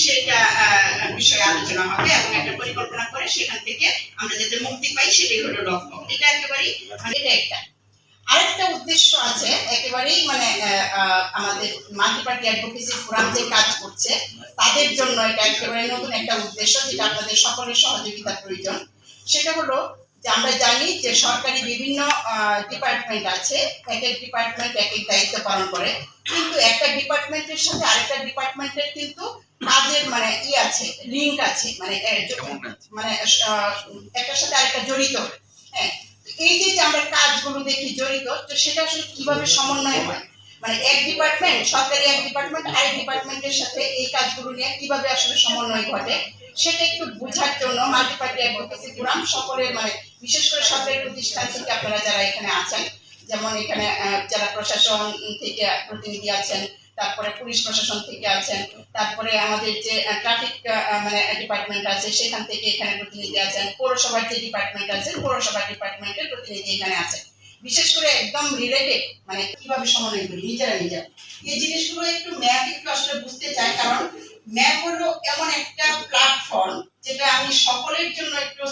সেটা বিষয়ে আলোচনা হবে এবং একটা পরিকল্পনা করে সেখান থেকে আমরা যাতে মুক্তি পাই সেটাই হলো লক্ষ্য। এটা একেবারেই এটা একটা। আরেকটা উদ্দেশ্য আছে একেবারেই মানে আমাদের মাল্টি পার্টি অ্যাডভোকেসি ফোরাম যে কাজ করছে তাদের জন্য এটা একেবারে নতুন একটা উদ্দেশ্য, যেটা আপনাদের সকলের সহযোগিতার প্রয়োজন। সেটা হলো যে আমরা জানি যে সরকারি বিভিন্ন ডিপার্টমেন্ট আছে, এক এক ডিপার্টমেন্ট এক এক দায়িত্ব পালন করে, কিন্তু একটা ডিপার্টমেন্টের সাথে আরেকটা ডিপার্টমেন্টের কিন্তু কাজের মানে আছে, লিঙ্ক আছে, মানে একটার সাথে আরেকটা জড়িত। হ্যাঁ, এই যে আমরা কাজগুলো দেখি জড়িত, তো সেটা আসলে কিভাবে সমন্বয় হয়, মানে এক ডিপার্টমেন্ট, সরকারি এক ডিপার্টমেন্ট আরেক ডিপার্টমেন্টের সাথে এই কাজগুলো নিয়ে কিভাবে আসলে সমন্বয় ঘটে, সেটা একটু বোঝার জন্য মাল্টি পার্টি অ্যাডভোকেসি ফোরাম সকলের মানে বিশেষ করে সরকারি প্রতিষ্ঠান থেকে আপনারা যারা এখানে আছেন, যেমন এখানে জেলা প্রশাসন থেকে প্রতিনিধি আছেন, তারপরে পুলিশ প্রশাসন থেকে আছেন, তারপরে আমাদের যে ট্রাফিক মানে ডিপার্টমেন্ট আছে সেখান থেকে এখানে প্রতিনিধি আছেন, পৌরসভার যে ডিপার্টমেন্ট আছে পৌরসভা ডিপার্টমেন্টের প্রতিনিধি এখানে আছেন। বিশেষ করে একদম রিলেটেড মানে কিভাবে সমন্বয় করি নিজেরা এই জিনিসগুলো একটু ম্যাপ একটু আসলে বুঝতে চাই, কারণ ম্যাপ হলো এমন একটা প্ল্যাটফর্ম যেটা আমি সকলের জন্য একটু